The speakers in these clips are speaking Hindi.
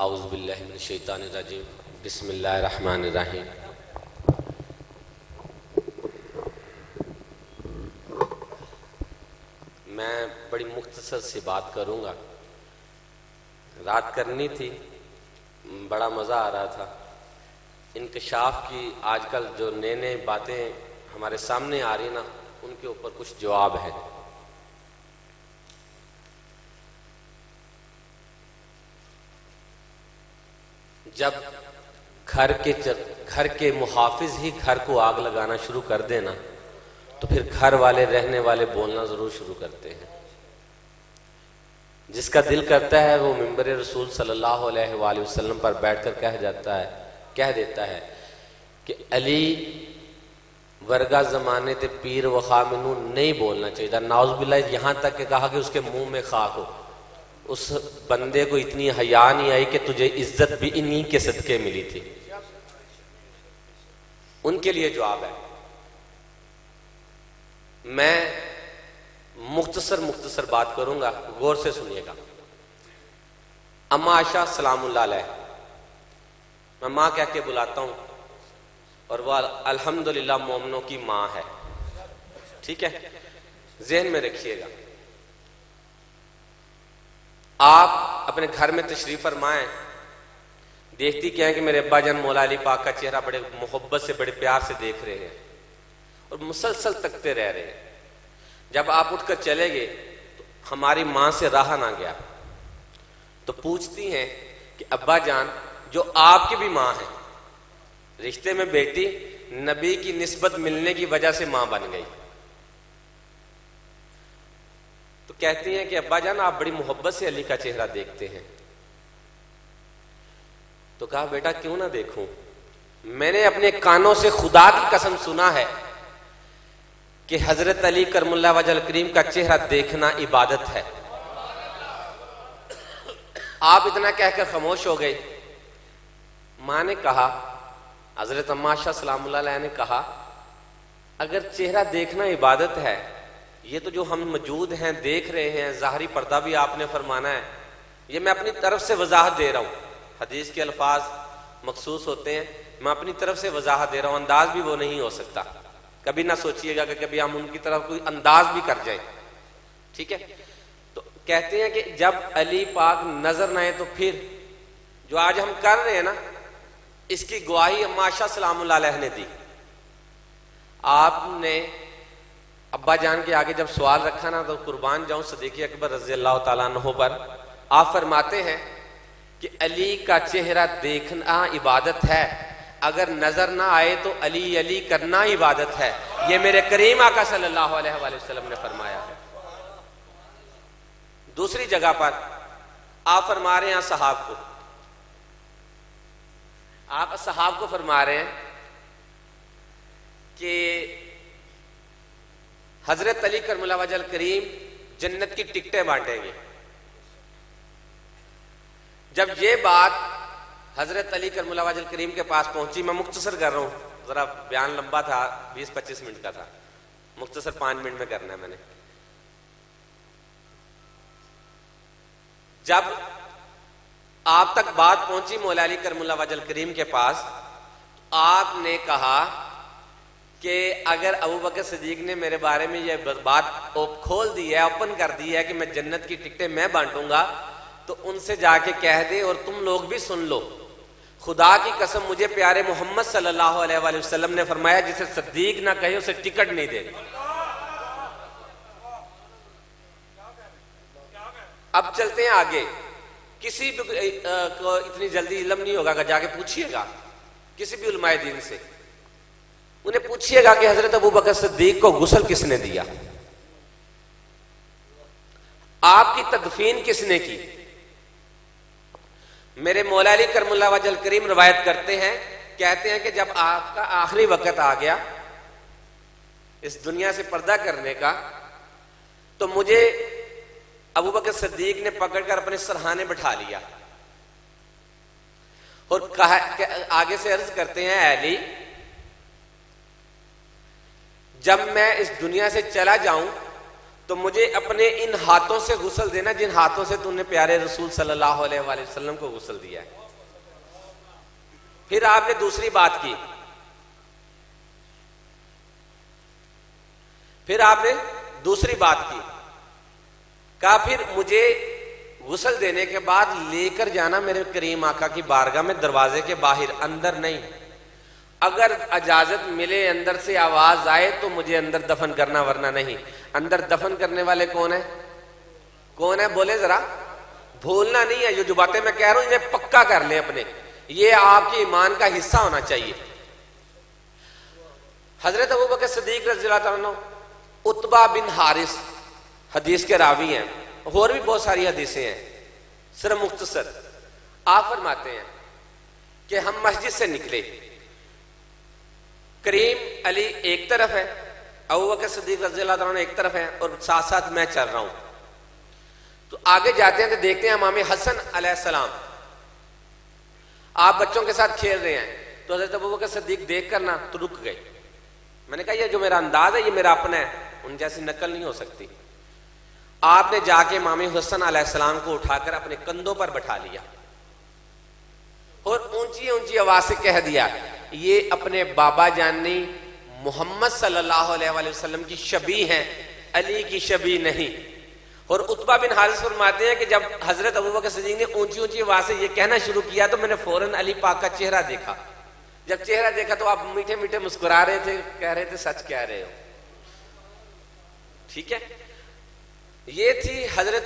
औज़ु बिल्लाहि मिनश शैतानिर रजीम बिस्मिल्लाहिर रहमानिर रहीम। मैं बड़ी मुख्तसर सी बात करूँगा। रात करनी थी, बड़ा मज़ा आ रहा था। इंकशाफ की आजकल जो नई नई बातें हमारे सामने आ रही ना, उनके ऊपर कुछ जवाब है। जब घर के मुहाफिज ही घर को आग लगाना शुरू कर देना, तो फिर घर वाले रहने वाले बोलना ज़रूर शुरू करते हैं। जिसका दिल करता है वो मिंबर रसूल सल्लल्लाहु अलैहि वसल्लम पर बैठकर कह देता है कि अली वर्गा ज़माने ते पीर वखा मिनू नहीं बोलना चाहिए था। नाउज़ुबिल्लाह, यहाँ तक कि कहा कि उसके मुंह में खाक हो। उस बंदे को इतनी हया नहीं आई कि तुझे इज्जत भी इन्हीं के सदके मिली थी। उनके लिए जवाब है। मैं मुख्तसर बात करूंगा, गौर से सुनिएगा। अम्मा आयशा सलामुल्लाह अलैह, मैं माँ कह के बुलाता हूं, और वह अल्हम्दुलिल्लाह मोमिनों की माँ है। ठीक है, ज़हन में रखिएगा। आप अपने घर में तशरीफ फरमाएं, देखती क्या है कि मेरे अब्बा जान मौला अली पाक का चेहरा बड़े मोहब्बत से, बड़े प्यार से देख रहे हैं और मुसलसल तकते रह रहे हैं। जब आप उठकर चले गए तो हमारी माँ से रहा ना गया, तो पूछती हैं कि अब्बा जान, जो आपकी भी माँ है, रिश्ते में बेटी, नबी की निस्बत मिलने की वजह से माँ बन गई, तो कहती हैं कि अब्बा जान आप बड़ी मोहब्बत से अली का चेहरा देखते हैं। तो कहा बेटा क्यों ना देखूं, मैंने अपने कानों से खुदा की कसम सुना है कि हजरत अली करमुल्लाह वजल करीम का चेहरा देखना इबादत है। आप इतना कहकर खामोश हो गए। मां ने कहा, हजरत अम्मा आयशा सलामुल्लाह अलैहा ने कहा, अगर चेहरा देखना इबादत है, ये तो जो हम मौजूद हैं देख रहे हैं, ज़ाहरी पर्दा भी आपने फरमाना है, ये मैं अपनी तरफ से वजाहत दे रहा हूँ। हदीस के अल्फाज मखसूस होते हैं, मैं अपनी तरफ से वजाहत दे रहा हूँ, अंदाज भी वो नहीं हो सकता। कभी ना सोचिएगा कि कभी हम उनकी तरफ कोई अंदाज भी कर जाए। ठीक है, तो कहते हैं कि जब अली पाक नजर न आए, तो फिर जो आज हम कर रहे हैं ना, इसकी गवाही अम्मा आयशा सलामुल्लाह अलैहा ने दी। आपने अब्बा जान के आगे जब सवाल रखा ना, तो कुर्बान जाऊं सदीक़ अकबर रज़ी अल्लाह ताला अन्हु पर, आप फरमाते हैं कि अली का चेहरा देखना इबादत है, अगर नजर ना आए तो अली अली करना इबादत है। ये मेरे करीम आका सल्लल्लाहु अलैहि वसल्लम ने फरमाया है। दूसरी जगह पर आप फरमा रहे हैं सहाब को, आप सहाब को फरमा रहे हैं कि हजरत अली करमुल्लाह वजल करीम जन्नत की टिकटें बांटेंगे। जब ये बात हजरत अली करमुल्लाह वजल करीम के पास पहुंची, मैं मुख्तसर कर रहा हूं, जरा बयान लंबा था, 20-25 मिनट का था, मुख्तसर 5 मिनट में करना है मैंने। जब आप तक बात पहुंची मौला अली करमुल्लाह वजल करीम के पास, तो आपने कहा कि अगर अबू बकर सिद्दीक ने मेरे बारे में यह बात खोल दी है, ओपन कर दी है कि मैं जन्नत की टिकटें मैं बांटूंगा, तो उनसे जाके कह दे और तुम लोग भी सुन लो, खुदा की कसम मुझे प्यारे मोहम्मद सल्लल्लाहु अलैहि वसल्लम ने फरमाया, जिसे सिद्दीक ना कहे उसे टिकट नहीं देगी। अब चलते हैं आगे। किसी भी को इतनी जल्दी इल्म नहीं होगा, जाके पूछिएगा किसी भी उलमाए दीन से, उन्हें पूछिएगा कि हजरत अबू बकर सिद्दीक को गुस्ल किसने दिया, आपकी तदफीन किसने की। मेरे मौला अली करमुल्लाह वजल करीम रवायत करते हैं, कहते हैं कि जब आपका आखिरी वक्त आ गया इस दुनिया से पर्दा करने का, तो मुझे अबू बकर सिद्दीक ने पकड़कर अपने सरहाने बैठा लिया और कहा, आगे से अर्ज करते हैं, अली जब मैं इस दुनिया से चला जाऊं तो मुझे अपने इन हाथों से गुस्ल देना जिन हाथों से तूने प्यारे रसूल सल्लल्लाहु अलैहि वसल्लम को गुस्ल दिया है। फिर आपने दूसरी बात की, कहा फिर मुझे गुस्ल देने के बाद लेकर जाना मेरे करीम आका की बारगाह में, दरवाजे के बाहर, अंदर नहीं। अगर इजाजत मिले अंदर से आवाज आए तो मुझे अंदर दफन करना, वरना नहीं। अंदर दफन करने वाले कौन है? कौन है बोले जरा, भूलना नहीं है। जो बातें मैं कह रहा हूं इन्हें पक्का कर ले अपने, ये आपके ईमान का हिस्सा होना चाहिए। हजरत अबू बकर सिद्दीक रज़ियल्लाहु अन्हु, उत्बा बिन हारिस हदीस के रावी हैं, और भी बहुत सारी हदीसें हैं, सिर्फ मुख्तसर। आप फरमाते हैं कि हम मस्जिद से निकले, करीम अली एक तरफ है, अबू बकर सिद्दीक रज़ियल्लाहु अन्हु एक तरफ है, और साथ साथ मैं चल रहा हूं। तो आगे जाते हैं तो देखते हैं इमाम हसन अलैहिस्सलाम आप बच्चों के साथ खेल रहे हैं। तो हजरत अबू बकर सिद्दीक देख कर ना तो रुक गए। मैंने कहा ये जो मेरा अंदाज है ये मेरा अपना है, उन जैसी नकल नहीं हो सकती। आपने जाके इमाम हुसैन अलैहिस्सलाम को उठाकर अपने कंधों पर बैठा लिया और ऊंची ऊंची आवाज से कह दिया, ये अपने बाबा जानी मोहम्मद सल्लल्लाहु अलैहि वसल्लम की शबी हैं, अली की शबी नहीं। और उत्बा बिन हारिस फरमाते हैं कि जब हजरत अबू बकर सिद्दीक ने ऊंची ऊंची आवाज से ये कहना शुरू किया तो मैंने फौरन अली पाक का चेहरा देखा। जब चेहरा देखा तो आप मीठे मीठे मुस्कुरा रहे थे, कह रहे थे सच कह रहे हो। ठीक है, ये थी हजरत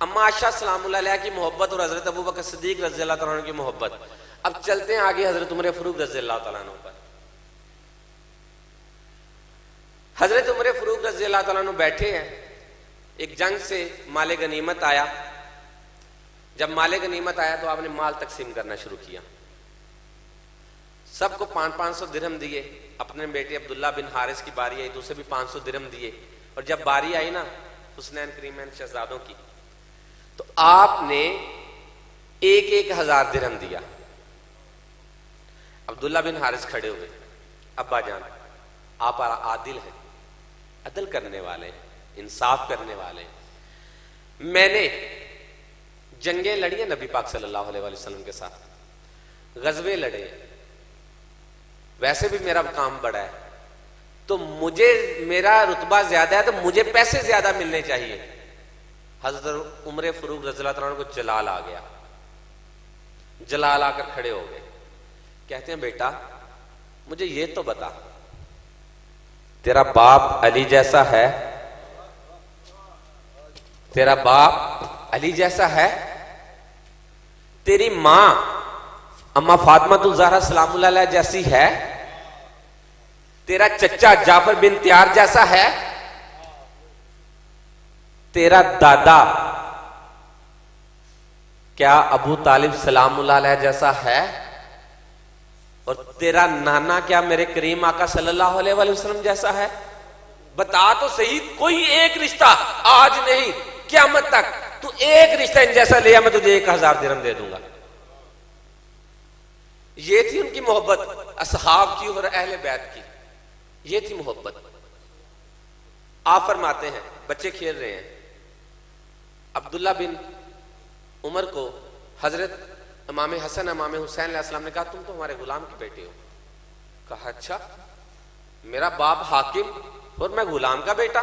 अम्मा आयशा सलामुल्लाह अलैहा की मोहब्बत और हजरत अबू बकर सिद्दीक रज़ियल्लाहु अन्हु की मोहब्बत। अब चलते हैं आगे हजरत उमर फारूक रज़ियल्लाहु अन्हु पर। हजरत उमर फारूक रज़ियल्लाहु अन्हु बैठे हैं, एक जंग से माले गनीमत आया। जब माले गनीमत आया तो आपने माल तकसीम करना शुरू किया, सबको 500 दिरहम दिए। अपने बेटे अब्दुल्ला बिन हारिस की बारी आई तो उसे भी 500 दिरहम दिए। और जब बारी आई ना हुसनैन करीमैन शहजादों की, तो आपने 1,000 दिरहम दिया। अब्दुल्ला बिन हारिस खड़े हुए, अब्बा जान आप आदिल हैं, अदल करने वाले, इंसाफ करने वाले। मैंने जंगें लड़ी है नबी पाक सल्लल्लाहु अलैहि वसल्लम के साथ, गजवे लड़े, वैसे भी मेरा काम बड़ा है, तो मुझे मेरा रुतबा ज्यादा है तो मुझे पैसे ज्यादा मिलने चाहिए। हजरत उमर फारूक रज़ियल्लाहु अन्हु को जलाल आ गया, जलाल आकर खड़े हो गए। कहते हैं बेटा मुझे ये तो बता, तेरा बाप अली जैसा है? तेरा बाप अली जैसा है? तेरी मां अम्मा फातिमा ज़हरा सलामुल्लाह अलैहा जैसी है? तेरा चचा जाफर बिन त्यार जैसा है? तेरा दादा क्या अबू तालिब सलामुल्लाह अलैह जैसा है? और तेरा नाना क्या मेरे करीम आका सल्लल्लाहु अलैहि वसल्लम जैसा है? बता तो सही, कोई एक रिश्ता, आज नहीं क़यामत तक तू एक रिश्ता इन जैसा लिया, मैं तुझे 1,000 दिरहम दे दूंगा। ये थी उनकी मोहब्बत असहाब की और अहले बैत की, ये थी मोहब्बत। आप फरमाते हैं बच्चे खेल रहे हैं, अब्दुल्ला बिन उमर को हजरत इमाम हसन इमाम हुसैन अलैहिस्सलाम ने कहा तुम तो हमारे गुलाम की बेटे हो। कहा अच्छा, मेरा बाप हाकिम और मैं गुलाम का बेटा,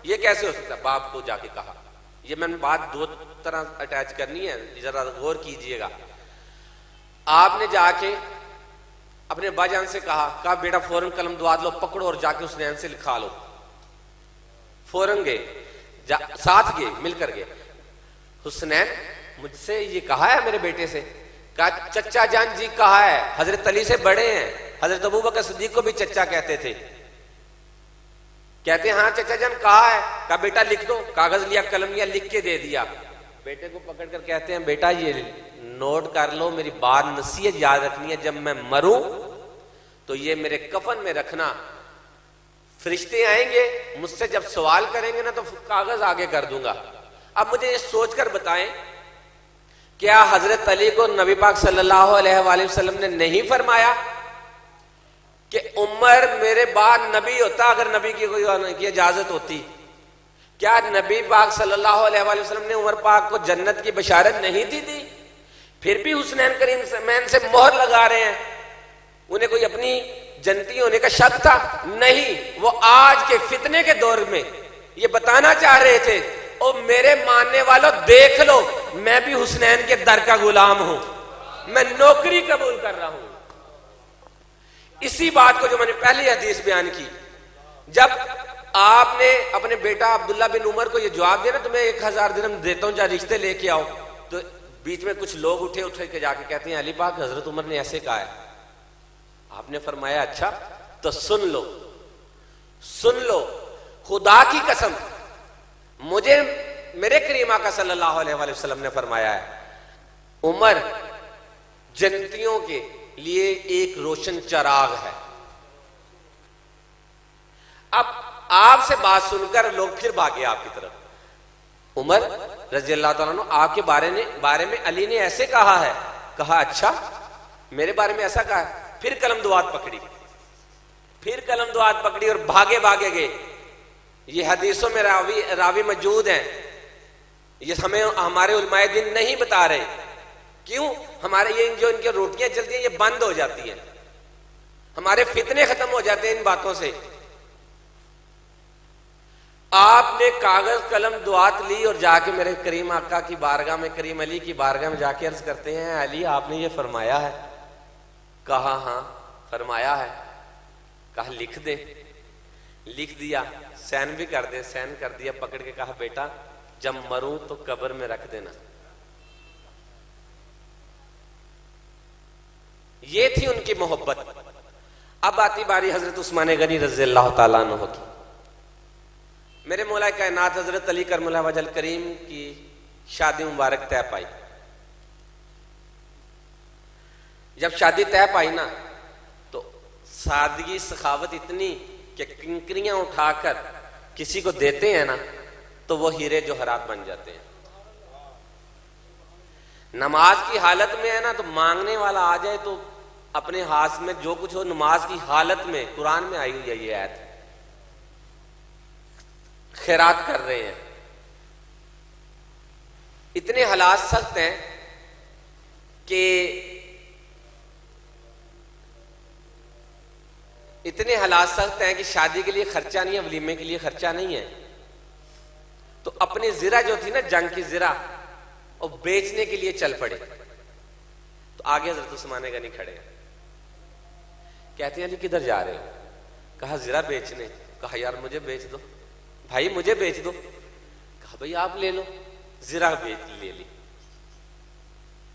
ये कैसे हो सकता? बाप को जाके कहा। ये मैंने बात दो तरह अटैच करनी है, जरा गौर कीजिएगा। आपने जाके अपने बाजान से कहा बेटा फौरन कलम दुआत लो, पकड़ो और जाके उस नैन से लिखा लो। फौरन गए, साथ गए, मिलकर गए। हुसनैन मुझसे ये कहा है मेरे बेटे से? कहा चचा जान जी कहा है, हजरत अली से बड़े हैं, हजरत अबू बकर सिद्दीक को भी चचा कहते थे। कहते हैं हाँ चचा जान कहा है। कहा बेटा लिख दो। कागज लिया, कलम लिया, लिख के दे दिया। बेटे को पकड़कर कहते हैं बेटा ये नोट कर लो, मेरी बात नसीहत याद रखनी है, जब मैं मरूं तो ये मेरे कफन में रखना। फरिश्ते आएंगे मुझसे जब सवाल करेंगे ना तो कागज आगे कर दूंगा। अब मुझे ये सोचकर बताएं, क्या हजरत अली को नबी पाक सल्लल्लाहु अलैहि वसल्लम ने नहीं फरमाया कि उमर मेरे बाद नबी होता, अगर नबी की कोई इजाजत होती? क्या नबी पाक सल्लल्लाहु अलैहि वसल्लम ने उमर पाक को जन्नत की बशारत नहीं दी? फिर भी हुसनैन करीम मैन से मोहर लगा रहे हैं। उन्हें कोई अपनी जन्नती होने का शक था? नहीं, वो आज के फितने के दौर में ये बताना चाह रहे थे, ओ मेरे मानने वालों देख लो, मैं भी हुसनैन के दर का गुलाम हूं, मैं नौकरी कबूल कर रहा हूं। इसी बात को जो मैंने पहली हदीस बयान की, जब आपने अपने बेटा अब्दुल्ला बिन उमर को ये जवाब दिया ना, तुम्हें 1000 दिरहम देता हूं, जा रिश्ते लेके आओ, तो बीच में कुछ लोग उठे के जाके कहते हैं अली पाक हजरत उमर ने ऐसे कहा है। आपने फरमाया अच्छा तो सुन लो, खुदा की कसम मुझे मेरे करीम आका सल्लल्लाहु अलैहि वसल्लम ने फरमाया है, उमर जन्नतियों के लिए एक रोशन चराग है। अब आपसे बात सुनकर लोग फिर भागे आपकी तरफ। उमर रजी अल्लाह तआला अन्हु आपके बारे में अली ने ऐसे कहा है। कहा अच्छा मेरे बारे में ऐसा कहा है। फिर कलम दुआत पकड़ी और भागे गए। ये हदीसों में रावी मौजूद हैं, ये हमें हमारे उलमाए दिन नहीं बता रहे। क्यों? हमारे ये जो इनकी रोटियां चलती हैं ये बंद हो जाती हैं, हमारे फितने खत्म हो जाते हैं इन बातों से। आपने कागज कलम दुआत ली और जाके मेरे करीम आका की बारगाह में, करीम अली की बारगाह में जाके अर्ज करते हैं, अली आपने ये फरमाया है? कहा हाँ फरमाया है। कहा लिख दे। लिख दिया। सैन भी कर दे। सैन कर दिया। पकड़ के कहा बेटा जब मरूं तो कब्र में रख देना। ये थी उनकी मोहब्बत। अब आती बारी हजरत उस्मान गनी रज़ी अल्लाह तआला अन्हु की। मेरे मौला कायनात हजरत अली करमुल्लाह वजल करीम की शादी मुबारक तय पाई। जब शादी तय पाई ना तो सादगी सखावत इतनी कि किंकरियां उठाकर किसी को देते हैं ना तो वो हीरे जोहरात बन जाते हैं। नमाज की हालत में है ना तो मांगने वाला आ जाए तो अपने हाथ में जो कुछ हो, नमाज की हालत में कुरान में आई हुई है ये आयत, खैरात कर रहे हैं। इतने हालात सख्त हैं कि शादी के लिए खर्चा नहीं है, वलीमे के लिए खर्चा नहीं है। तो अपनी जिरा जो थी ना, जंग की जिरा, और बेचने के लिए चल पड़े। तो आगे हजरत उस्मान गनी खड़े हैं। कहते हैं अली किधर जा रहे हो? कहा जिरा बेचने। कहा यार मुझे बेच दो भाई, मुझे बेच दो। कहा भाई आप ले लो। जिरा बेच ले ली।